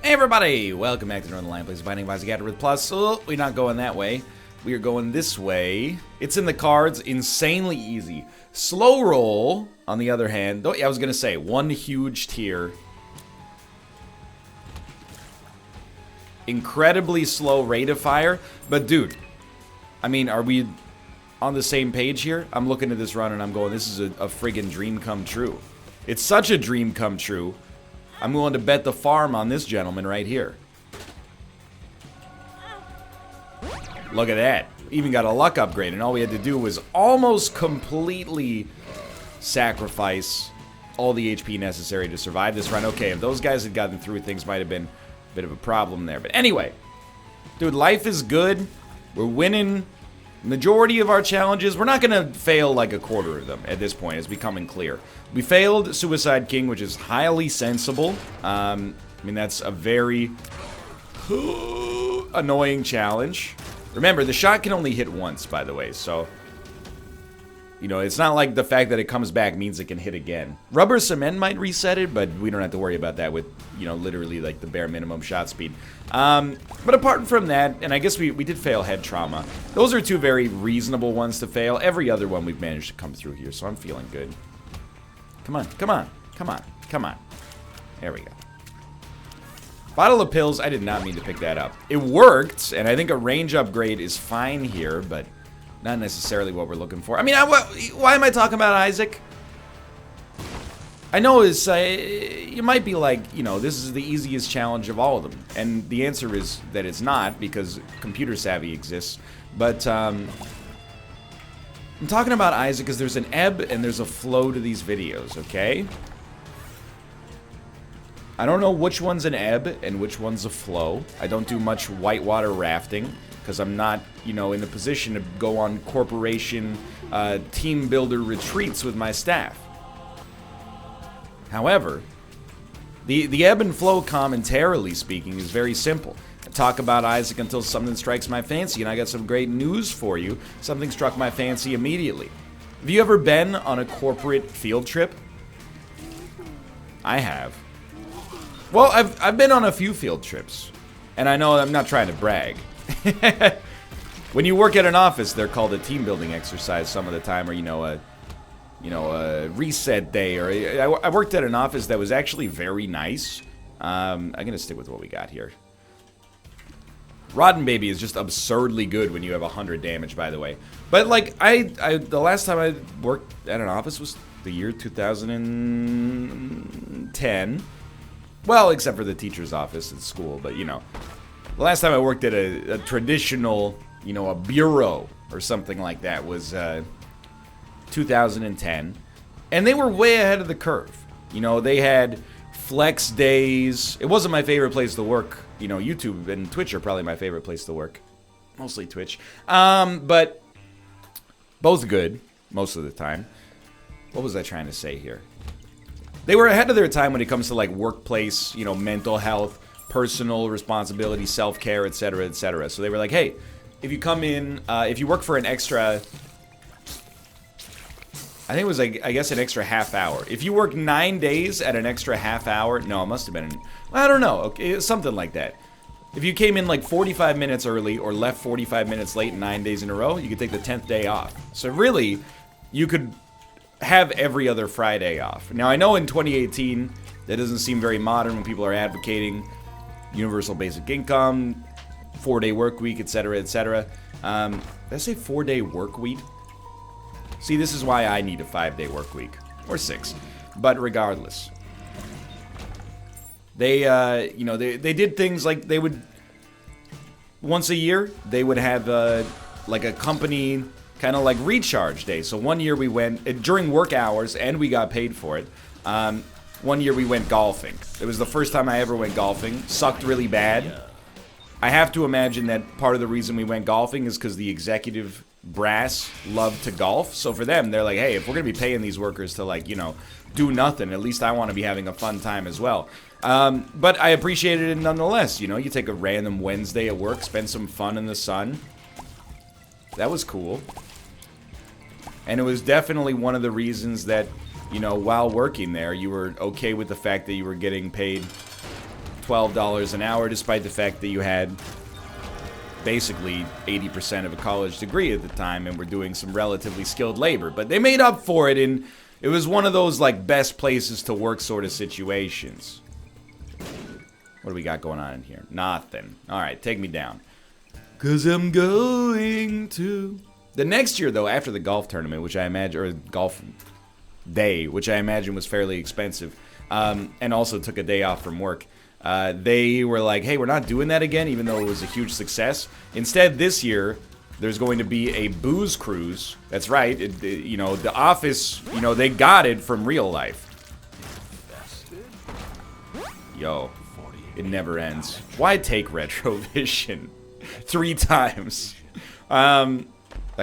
Hey everybody, welcome back to Northernlion, please Binding Advisor AFTERBIRTH Plus. Oh, we're not going that way. We are going this way. It's in the cards, insanely easy. Slow roll, on the other hand, I was gonna say, one huge tier. Incredibly slow rate of fire, but dude, I mean, are we on the same page here? I'm looking at this run and I'm going, this is a friggin' dream come true. It's such a dream come true. I'm willing to bet the farm on this gentleman right here. Look at that. Even got a luck upgrade, and all we had to do was almost completely sacrifice all the HP necessary to survive this run. Okay, if those guys had gotten through, things might have been a bit of a problem there. But anyway, dude, life is good. We're winning majority of our challenges. We're not going to fail like a quarter of them at this point. It's becoming clear. We failed Suicide King, which is highly sensible. I mean, that's a very annoying challenge. Remember, the shot can only hit once, by the way, so you know, it's not like the fact that it comes back means it can hit again. Rubber cement might reset it, but we don't have to worry about that with, you know, literally like the bare minimum shot speed. But apart from that, and I guess we did fail head trauma. Those are two very reasonable ones to fail. Every other one we've managed to come through here, so I'm feeling good. Come on, come on, come on, come on. There we go. Bottle of pills, I did not mean to pick that up. It worked, and I think a range upgrade is fine here, but not necessarily what we're looking for. I mean, why am I talking about Isaac? I know it's, you might be like, you know, this is the easiest challenge of all of them. And the answer is that it's not, because computer savvy exists. But, I'm talking about Isaac because there's an ebb and there's a flow to these videos, okay? I don't know which one's an ebb and which one's a flow. I don't do much whitewater rafting because I'm not, you know, in the position to go on corporation team builder retreats with my staff. However, the ebb and flow, commentarily speaking, is very simple. I talk about Isaac until something strikes my fancy, and I got some great news for you. Something struck my fancy immediately. Have you ever been on a corporate field trip? I have. Well, I've been on a few field trips, and I know I'm not trying to brag. When you work at an office, they're called a team building exercise some of the time, or a reset day. Or I worked at an office that was actually very nice. I'm gonna stick with what we got here. Rotten Baby is just absurdly good when you have 100 damage, by the way. But like the last time I worked at an office was the year 2010. Well, except for the teacher's office at school, but you know. The last time I worked at a traditional, you know, a bureau or something like that was 2010. And they were way ahead of the curve. You know, they had flex days. It wasn't my favorite place to work. You know, YouTube and Twitch are probably my favorite place to work. Mostly Twitch. But both good most of the time. What was I trying to say here? They were ahead of their time when it comes to like workplace, you know, mental health, personal responsibility, self-care, etc., etc. So they were like, hey, if you come in, if you work for an extra, I think it was like, I guess an extra half hour. If you work 9 days at an extra half hour, no, it must have been, I don't know, okay, something like that. If you came in like 45 minutes early or left 45 minutes late 9 days in a row, you could take the 10th day off. So really, you could have every other Friday off. Now, I know in 2018, that doesn't seem very modern when people are advocating universal basic income, 4-day work week, etc., etc. Did I say 4-day work week? See, this is why I need a 5-day work week. Or 6. But regardless. They, you know, they did things like they would, once a year, they would have, like a company kind of like recharge day. So one year we went, during work hours, and we got paid for it, one year we went golfing. It was the first time I ever went golfing. Sucked really bad. I have to imagine that part of the reason we went golfing is because the executive brass loved to golf. So for them, they're like, hey, if we're going to be paying these workers to, like, you know, do nothing, at least I want to be having a fun time as well. But I appreciated it nonetheless. You know, you take a random Wednesday at work, spend some fun in the sun. That was cool. And it was definitely one of the reasons that, you know, while working there, you were okay with the fact that you were getting paid $12 an hour, despite the fact that you had basically 80% of a college degree at the time and were doing some relatively skilled labor. But they made up for it, and it was one of those, like, best places to work sort of situations. What do we got going on in here? Nothing. Alright, take me down. 'Cause I'm going to... The next year, though, after the golf tournament, which I imagine... Or golf day, which I imagine was fairly expensive, and also took a day off from work, they were like, hey, we're not doing that again, even though it was a huge success. Instead, this year, there's going to be a booze cruise. That's right. You know, The Office, you know, they got it from real life. Yo, it never ends. Why take Retrovision 3 times? I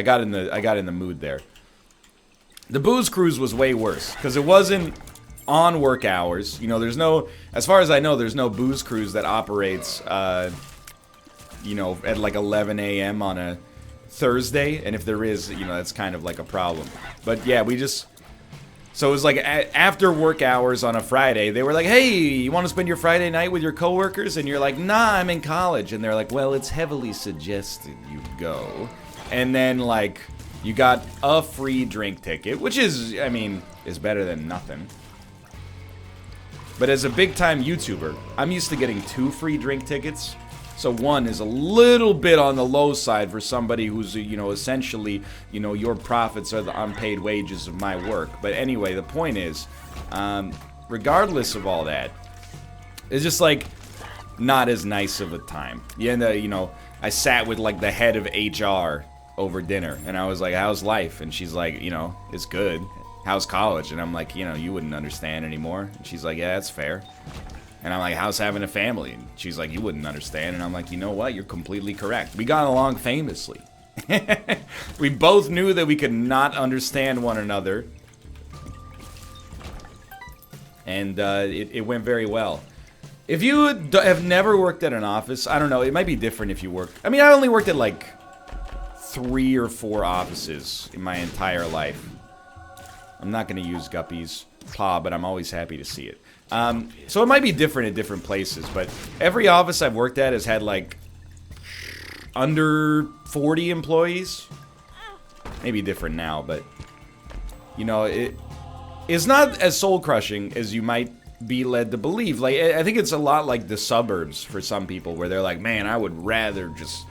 got in the mood there. The booze cruise was way worse because it wasn't on work hours. You know, there's no, as far as I know, there's no booze cruise that operates, you know, at like 11 a.m. on a Thursday. And if there is, you know, that's kind of like a problem. But yeah, so it was like after work hours on a Friday, they were like, hey, you want to spend your Friday night with your coworkers? And you're like, nah, I'm in college. And they're like, well, it's heavily suggested you go. And then, like, you got a free drink ticket, which is, I mean, is better than nothing. But as a big-time YouTuber, I'm used to getting 2 free drink tickets. So 1 is a little bit on the low side for somebody who's, you know, essentially, you know, your profits are the unpaid wages of my work. But anyway, the point is, regardless of all that, it's just, like, not as nice of a time. Yeah, you know, I sat with, like, the head of HR over dinner, and I was like, how's life? And she's like, you know, it's good. How's college? And I'm like, you know, you wouldn't understand anymore. And she's like, yeah, that's fair. And I'm like, how's having a family? And she's like, you wouldn't understand. And I'm like, you know what? You're completely correct. We got along famously. We both knew that we could not understand one another. And it went very well. If you have never worked at an office, I don't know, it might be different if you work. I mean, I only worked at like 3 or 4 offices in my entire life. I'm not going to use Guppy's paw, but I'm always happy to see it. So it might be different at different places, but every office I've worked at has had like under 40 employees. Maybe different now, but you know, it's not as soul-crushing as you might be led to believe. Like, I think it's a lot like the suburbs for some people, where they're like, man, I would rather just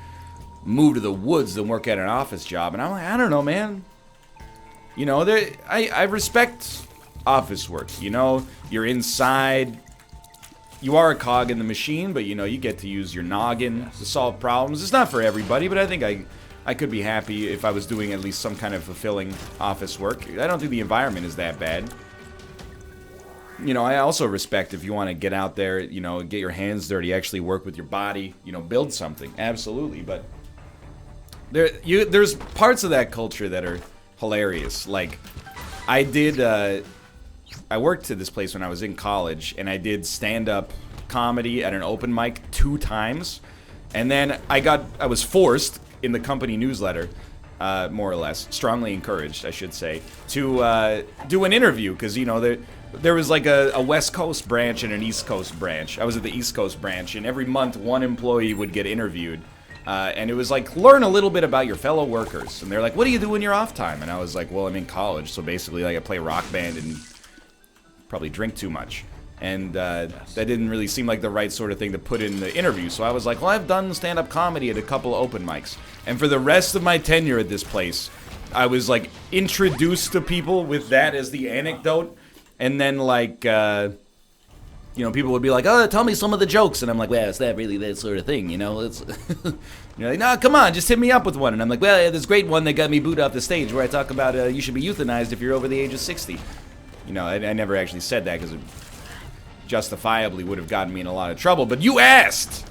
move to the woods than work at an office job. And I'm like, I don't know, man. You know, I respect office work. You know, you're inside. You are a cog in the machine, but, you know, you get to use your noggin to solve problems. It's not for everybody, but I think I could be happy if I was doing at least some kind of fulfilling office work. I don't think the environment is that bad. You know, I also respect if you want to get out there, you know, get your hands dirty, actually work with your body, you know, build something. Absolutely, but there's parts of that culture that are hilarious. Like, I worked at this place when I was in college, and I did stand-up comedy at an open mic 2 times, and then I was forced in the company newsletter, more or less, strongly encouraged, I should say, to do an interview, because, you know, there was like a West Coast branch and an East Coast branch. I was at the East Coast branch, and every month one employee would get interviewed. And it was like, learn a little bit about your fellow workers. And they're like, what do you do in your off time? And I was like, well, I'm in college, so basically like I play rock band and probably drink too much. And that didn't really seem like the right sort of thing to put in the interview. So I was like, well, I've done stand-up comedy at a couple of open mics. And for the rest of my tenure at this place, I was like introduced to people with that as the anecdote. And then like, you know, people would be like, oh, tell me some of the jokes. And I'm like, well, it's not really that sort of thing, you know? It's you're like, no, come on, just hit me up with one. And I'm like, well, yeah, this great one that got me booed off the stage where I talk about you should be euthanized if you're over the age of 60. You know, I never actually said that because it justifiably would have gotten me in a lot of trouble. But you asked!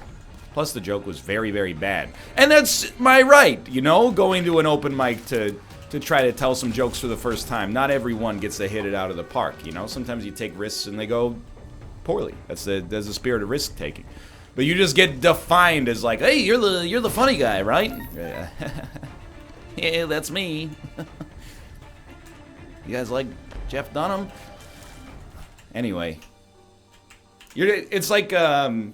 Plus, the joke was very, very bad. And that's my right, you know, going to an open mic to try to tell some jokes for the first time. Not everyone gets to hit it out of the park, you know? Sometimes you take risks and they go poorly. That's the spirit of risk taking. But you just get defined as like, hey, you're the funny guy, right? Yeah, that's me. You guys like Jeff Dunham? Anyway, It's like, you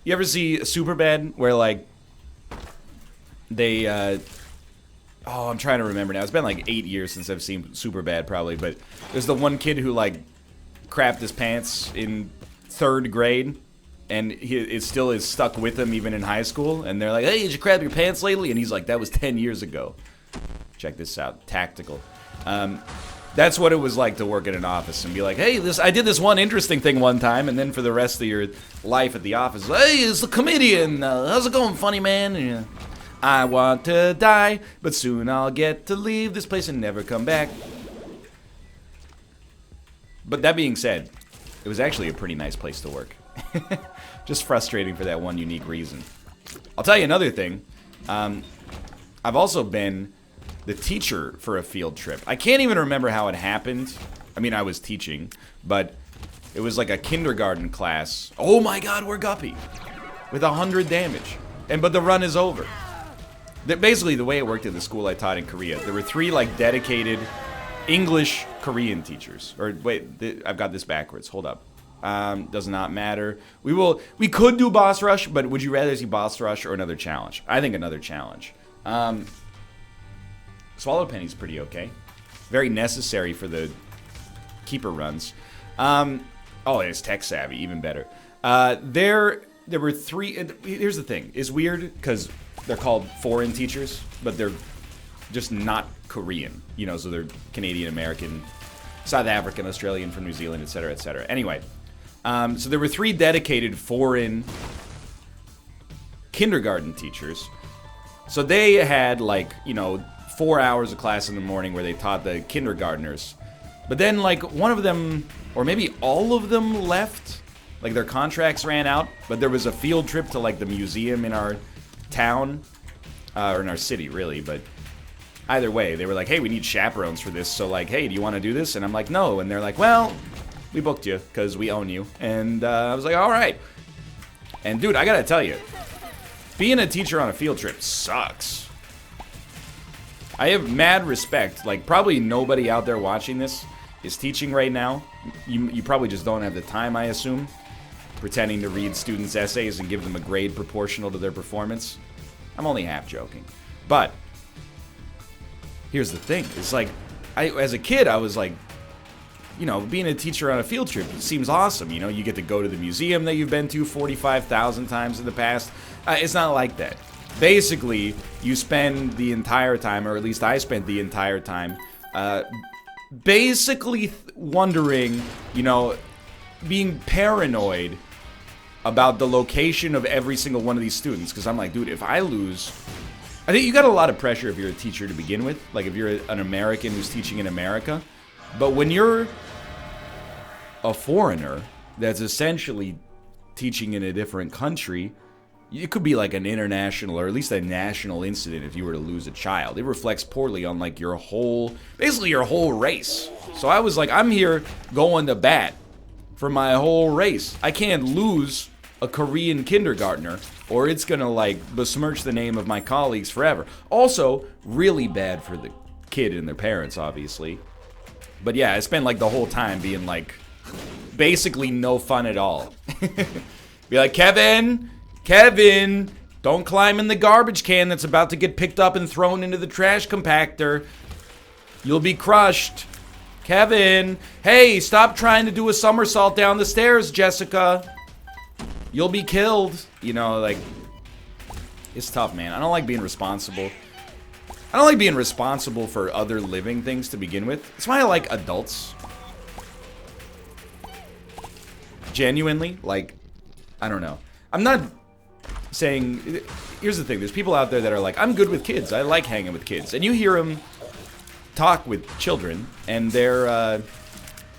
ever see Superbad where, like, they, oh, I'm trying to remember now. It's been like 8 years since I've seen Superbad, probably, but there's the one kid who, like, crapped his pants in 3rd grade, and it still is stuck with him even in high school, and they're like, hey, did you crap your pants lately? And he's like, that was 10 years ago. Check this out. Tactical. That's what it was like to work in an office and be like, hey, I did this one interesting thing one time, and then for the rest of your life at the office, hey, it's the comedian. How's it going, funny man? And, I want to die, but soon I'll get to leave this place and never come back. But that being said, it was actually a pretty nice place to work. Just frustrating for that one unique reason. I'll tell you another thing. I've also been the teacher for a field trip. I can't even remember how it happened. I mean, I was teaching, but it was like a kindergarten class. Oh my god, we're Guppy. With 100 damage. But the run is over. Basically, the way it worked at the school I taught in Korea, there were 3, like, dedicated English Korean teachers. Or, wait, I've got this backwards. Hold up. Does not matter. We could do boss rush, but would you rather see boss rush or another challenge? I think another challenge. Swallow Penny's pretty okay. Very necessary for the keeper runs. Oh, it's tech savvy, even better. There were 3. Here's the thing: it's weird because they're called foreign teachers, but they're just not Korean. You know, so they're Canadian, American, South African, Australian, from New Zealand, etc., etc. Anyway, so there were 3 dedicated foreign kindergarten teachers. So they had, like, you know, 4 hours of class in the morning where they taught the kindergartners. But then, like, one of them, or maybe all of them left. Like, their contracts ran out. But there was a field trip to, like, the museum in our town. Or in our city, really. But either way, they were like, hey, we need chaperones for this. So, like, hey, do you want to do this? And I'm like, no. And they're like, well, we booked you because we own you. And I was like, all right. And, dude, I gotta tell you, being a teacher on a field trip sucks. I have mad respect. Like, probably nobody out there watching this is teaching right now. You probably just don't have the time, I assume. Pretending to read students' essays and give them a grade proportional to their performance. I'm only half joking. But here's the thing. It's like, as a kid, I was like, you know, being a teacher on a field trip seems awesome. You know, you get to go to the museum that you've been to 45,000 times in the past. It's not like that. Basically, you spend the entire time, or at least I spent the entire time, basically wondering, you know, being paranoid about the location of every single one of these students. Because I'm like, dude, if I lose... I think you got a lot of pressure if you're a teacher to begin with. Like, if you're an American who's teaching in America. But when you're a foreigner that's essentially teaching in a different country... It could be like an international or at least a national incident if you were to lose a child. It reflects poorly on like your whole, basically your whole race. So I was like, I'm here going to bat for my whole race. I can't lose a Korean kindergartner or it's gonna like besmirch the name of my colleagues forever. Also, really bad for the kid and their parents, obviously. But yeah, I spent like the whole time being like, basically no fun at all. Be like, Kevin, don't climb in the garbage can that's about to get picked up and thrown into the trash compactor. You'll be crushed. Kevin, hey, stop trying to do a somersault down the stairs, Jessica. You'll be killed. You know, like, it's tough, man. I don't like being responsible. I don't like being responsible for other living things to begin with. That's why I like adults. Genuinely, like, I don't know. I'm not saying, here's the thing, there's people out there that are like, I'm good with kids, I like hanging with kids, and you hear them talk with children, and they're,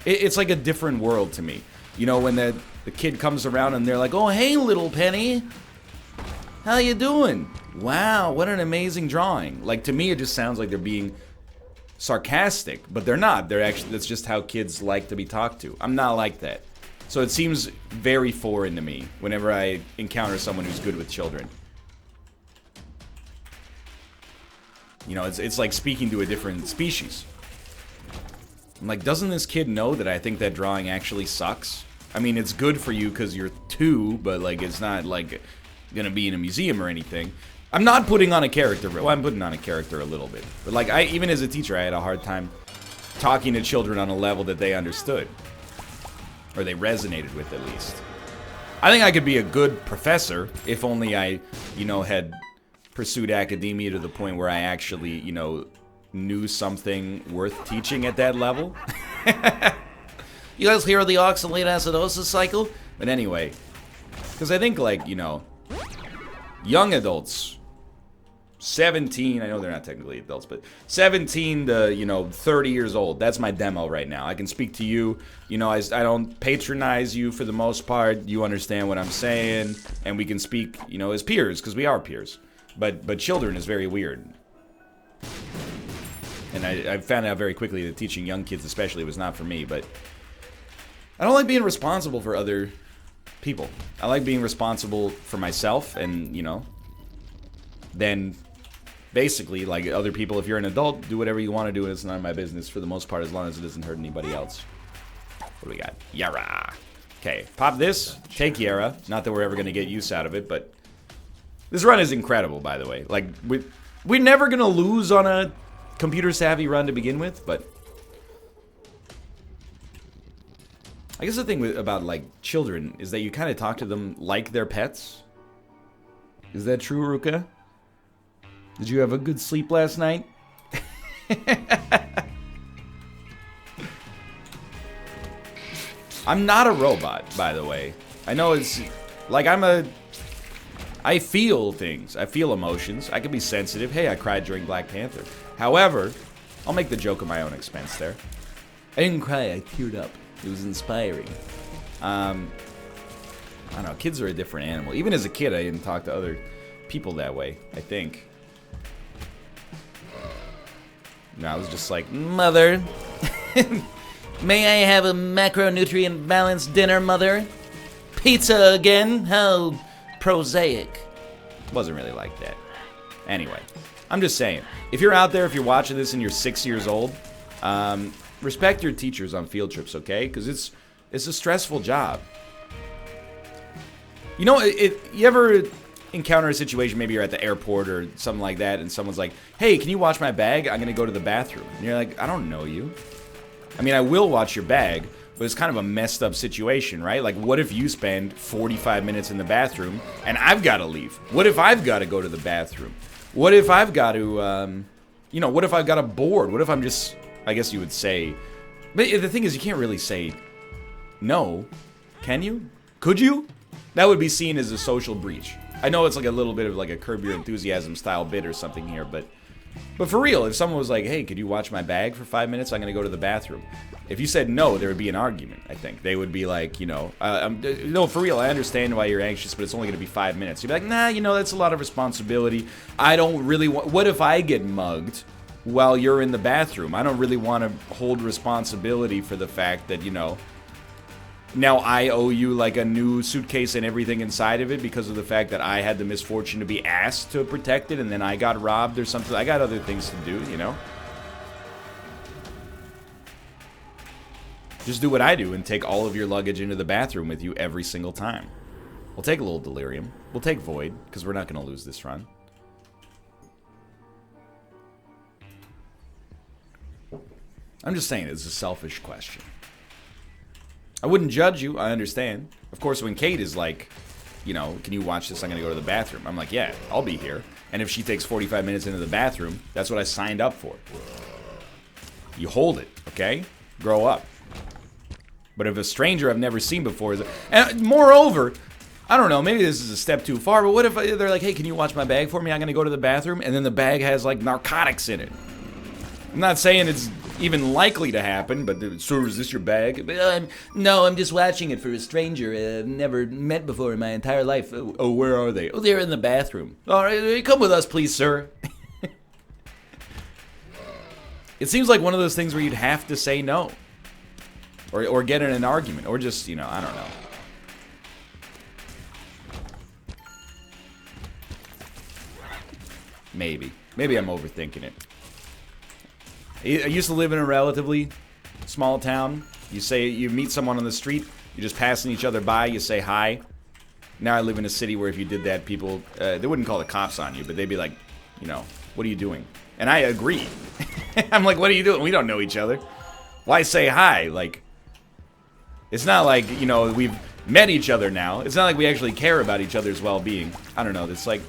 it's like a different world to me. You know, when the kid comes around and they're like, oh, hey, little Penny, how you doing? Wow, what an amazing drawing. Like, to me, it just sounds like they're being sarcastic, but they're not. They're actually, that's just how kids like to be talked to. I'm not like that. So it seems very foreign to me whenever I encounter someone who's good with children. You know, it's like speaking to a different species. I'm like, doesn't this kid know that I think that drawing actually sucks? I mean, it's good for you because you're 2, but like, it's not like gonna be in a museum or anything. I'm not putting on a character. Well, I'm putting on a character a little bit, but like, even as a teacher, I had a hard time talking to children on a level that they understood, or they resonated with at least. I think I could be a good professor if only I, you know, had pursued academia to the point where I actually, you know, knew something worth teaching at that level. You guys hear of the oxalate acidosis cycle? But anyway, because I think, like, you know, young adults, 17, I know they're not technically adults, but 17 to, you know, 30 years old, that's my demo right now. I can speak to you, you know, I don't patronize you for the most part, you understand what I'm saying, and we can speak, you know, as peers, because we are peers. But children is very weird. And I found out very quickly that teaching young kids especially was not for me, but I don't like being responsible for other people. I like being responsible for myself and, you know, then basically, like other people, if you're an adult, do whatever you want to do. It's none of my business for the most part, as long as it doesn't hurt anybody else. What do we got? Yara. Okay, pop this. Take Yara. Not that we're ever going to get use out of it, but this run is incredible, by the way. Like, we're never going to lose on a computer-savvy run to begin with, but I guess the thing about, like, children is that you kind of talk to them like they're pets. Is that true, Ruka? Did you have a good sleep last night? I'm not a robot, by the way. I know it's like I feel things. I feel emotions. I can be sensitive. Hey, I cried during Black Panther. However, I'll make the joke at my own expense there. I didn't cry. I teared up. It was inspiring. I don't know. Kids are a different animal. Even as a kid, I didn't talk to other people that way, I think. No, I was just like, Mother, may I have a macronutrient balanced dinner, Mother? Pizza again? How prosaic. Wasn't really like that. Anyway, I'm just saying, if you're out there, if you're watching this and you're 6 years old, respect your teachers on field trips, okay? Because it's a stressful job. You know, you ever encounter a situation, maybe you're at the airport or something like that, and someone's like, hey, can you watch my bag? I'm going to go to the bathroom. And you're like, I don't know you. I mean, I will watch your bag, but it's kind of a messed up situation, right? Like, what if you spend 45 minutes in the bathroom and I've got to leave? What if I've got to go to the bathroom? What if I've got to, you know, what if I've got a board? What if I'm just, I guess you would say, but the thing is, you can't really say no, can you? Could you? That would be seen as a social breach. I know it's like a little bit of like a Curb Your Enthusiasm style bit or something here, but for real, if someone was like, hey, could you watch my bag for 5 minutes? I'm going to go to the bathroom. If you said no, there would be an argument, I think. They would be like, you know, no, for real, I understand why you're anxious, but it's only going to be 5 minutes. You'd be like, nah, you know, that's a lot of responsibility. I don't really want, what if I get mugged while you're in the bathroom? I don't really want to hold responsibility for the fact that, you know, now I owe you like a new suitcase and everything inside of it because of the fact that I had the misfortune to be asked to protect it and then I got robbed or something. I got other things to do, you know? Just do what I do and take all of your luggage into the bathroom with you every single time. We'll take a little delirium. We'll take void because we're not going to lose this run. I'm just saying it's a selfish question. I wouldn't judge you, I understand. Of course, when Kate is like, you know, can you watch this? I'm going to go to the bathroom. I'm like, yeah, I'll be here. And if she takes 45 minutes into the bathroom, that's what I signed up for. You hold it, okay? Grow up. But if a stranger I've never seen before is... And moreover, I don't know, maybe this is a step too far, but what if they're like, hey, can you watch my bag for me? I'm going to go to the bathroom, and then the bag has, like, narcotics in it. I'm not saying it's even likely to happen, but sir, is this your bag? No, I'm just watching it for a stranger I've never met before in my entire life. Oh, where are they? Oh, they're in the bathroom. All right, come with us, please, sir. It seems like one of those things where you'd have to say no. Or get in an argument, or just, you know, I don't know. Maybe I'm overthinking it. I used to live in a relatively small town. You meet someone on the street, you're just passing each other by, you say hi. Now I live in a city where if you did that, people, they wouldn't call the cops on you, but they'd be like, you know, what are you doing? And I agree. I'm like, what are you doing? We don't know each other. Why say hi? Like, it's not like, you know, we've met each other now. It's not like we actually care about each other's well-being. I don't know. It's like,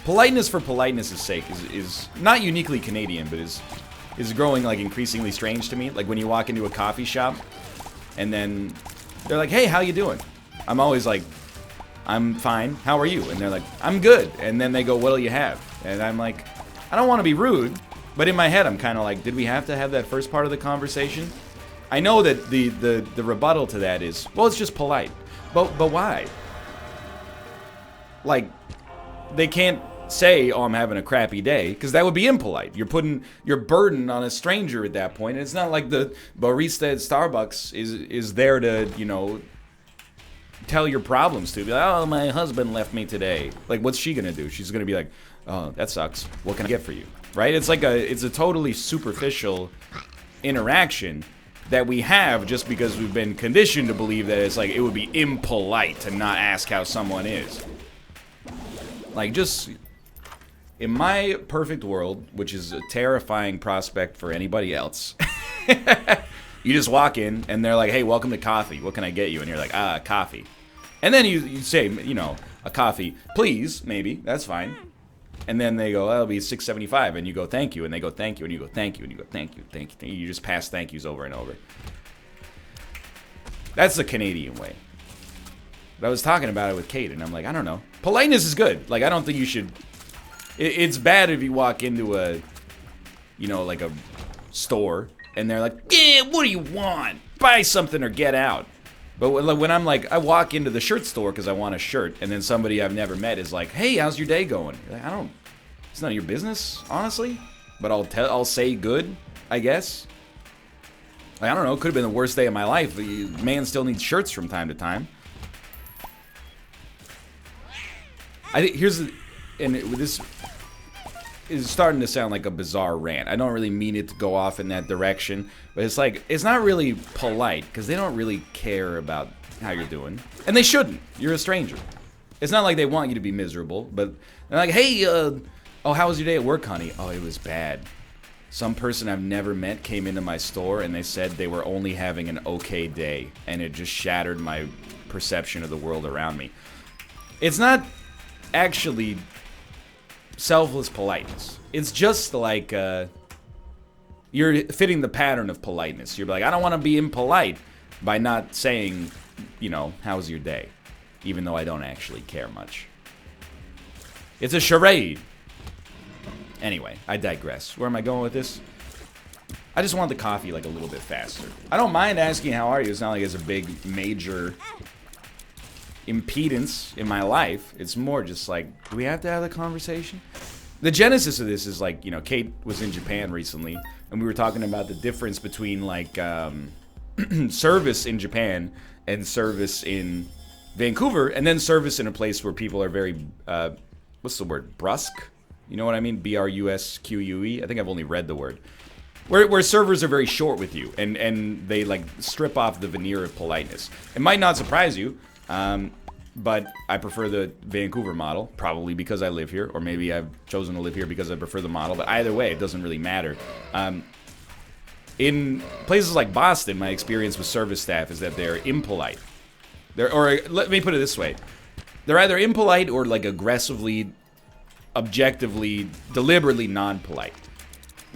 politeness for politeness' sake is not uniquely Canadian, but is growing, like, increasingly strange to me. Like, when you walk into a coffee shop, and then they're like, hey, how you doing? I'm always like, I'm fine. How are you? And they're like, I'm good. And then they go, what'll you have? And I'm like, I don't want to be rude, but in my head, I'm kind of like, did we have to have that first part of the conversation? I know that the rebuttal to that is, well, it's just polite. But why? Like, they can't say, oh, I'm having a crappy day, because that would be impolite. You're putting your burden on a stranger at that point. And it's not like the barista at Starbucks is there to, you know, tell your problems to. Be like, oh, my husband left me today. Like, what's she gonna do? She's gonna be like, oh, that sucks. What can I get for you? Right? It's like it's a totally superficial interaction that we have just because we've been conditioned to believe that it's like it would be impolite to not ask how someone is. Like, just in my perfect world, which is a terrifying prospect for anybody else, you just walk in and they're like, hey, welcome to coffee. What can I get you? And you're like, coffee. And then you say, you know, a coffee, please, maybe. That's fine. And then they go, that'll be $6.75. And you go, thank you. And they go, thank you. And you go, thank you. And you go, thank you, thank you. You just pass thank yous over and over. That's the Canadian way. But I was talking about it with Kate, and I'm like, I don't know. Politeness is good. Like, I don't think you should... It's bad if you walk into a, you know, like a store, and they're like, yeah, what do you want? Buy something or get out. But when I'm like, I walk into the shirt store because I want a shirt, and then somebody I've never met is like, hey, how's your day going? Like, it's none of your business, honestly. But I'll say good, I guess. Like, I don't know, it could have been the worst day of my life. The man still needs shirts from time to time. I think this is starting to sound like a bizarre rant. I don't really mean it to go off in that direction, but it's like, it's not really polite because they don't really care about how you're doing, and they shouldn't. You're a stranger. It's not like they want you to be miserable, but they're like, hey, oh, how was your day at work, honey? Oh, it was bad. Some person I've never met came into my store and they said they were only having an okay day, and it just shattered my perception of the world around me. It's not actually selfless politeness. It's just like you're fitting the pattern of politeness. You're like, I don't want to be impolite by not saying, you know, how's your day, even though I don't actually care much. It's a charade. Anyway, I digress. Where am I going with this? I just want the coffee like a little bit faster. I don't mind asking how are you. It's not like it's a big major impedance in my life. It's more just like, do we have to have the conversation? The genesis of this is like, you know, Kate was in Japan recently, and we were talking about the difference between like service in Japan and service in Vancouver, and then service in a place where people are very what's the word, brusque? You know what I mean? B-R-U-S-Q-U-E. I think I've only read the word. Where servers are very short with you, and they like strip off the veneer of politeness. It might not surprise you, but I prefer the Vancouver model, probably because I live here, or maybe I've chosen to live here because I prefer the model, but either way, it doesn't really matter. In places like Boston, my experience with service staff is that they're impolite. Or let me put it this way. They're either impolite or like aggressively, objectively, deliberately non-polite.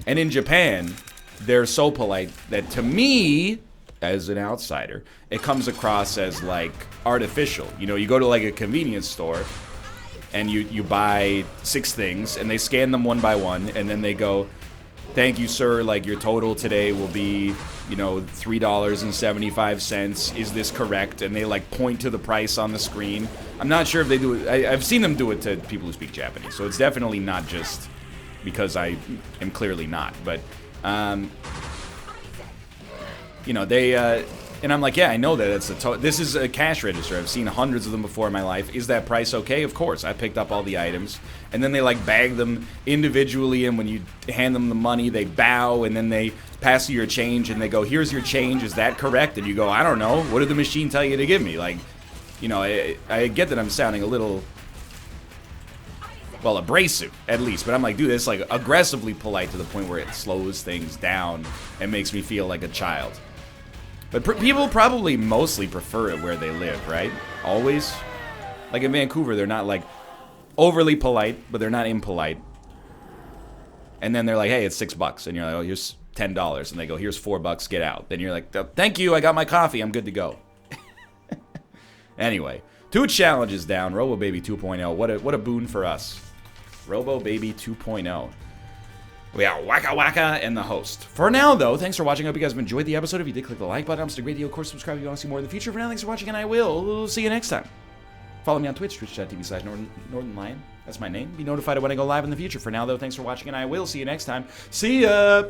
And in Japan, they're so polite that to me, as an outsider, it comes across as like artificial. You know, you go to like a convenience store and you buy 6 things and they scan them one by one and then they go, thank you, sir, like your total today will be, you know, $3.75. Is this correct? And they like point to the price on the screen. I'm not sure if they do it. I've seen them do it to people who speak Japanese, so it's definitely not just because I am clearly not. But you know, they And I'm like, yeah, I know that it's this is a cash register. I've seen hundreds of them before in my life. Is that price okay? Of course. I picked up all the items. And then they like bag them individually, and when you hand them the money, they bow, and then they pass you your change, and they go, here's your change. Is that correct? And you go, I don't know. What did the machine tell you to give me? Like, you know, I get that I'm sounding a little, well, abrasive, at least. But I'm like, dude, it's like aggressively polite to the point where it slows things down and makes me feel like a child. But people probably mostly prefer it where they live, right? Always. Like in Vancouver, they're not like overly polite, but they're not impolite. And then they're like, hey, it's $6. And you're like, oh, here's $10. And they go, here's $4, get out. Then you're like, thank you, I got my coffee, I'm good to go. Anyway, 2 challenges down. Robo Baby 2.0. What a boon for us. Robo Baby 2.0. We are Waka Waka and the host. For now, though, thanks for watching. I hope you guys have enjoyed the episode. If you did, click the like button. I'm still a great deal. Of course, subscribe if you want to see more in the future. For now, thanks for watching, and I will see you next time. Follow me on Twitch, twitch.tv/Northernlion. That's my name. Be notified of when I go live in the future. For now, though, thanks for watching, and I will see you next time. See ya!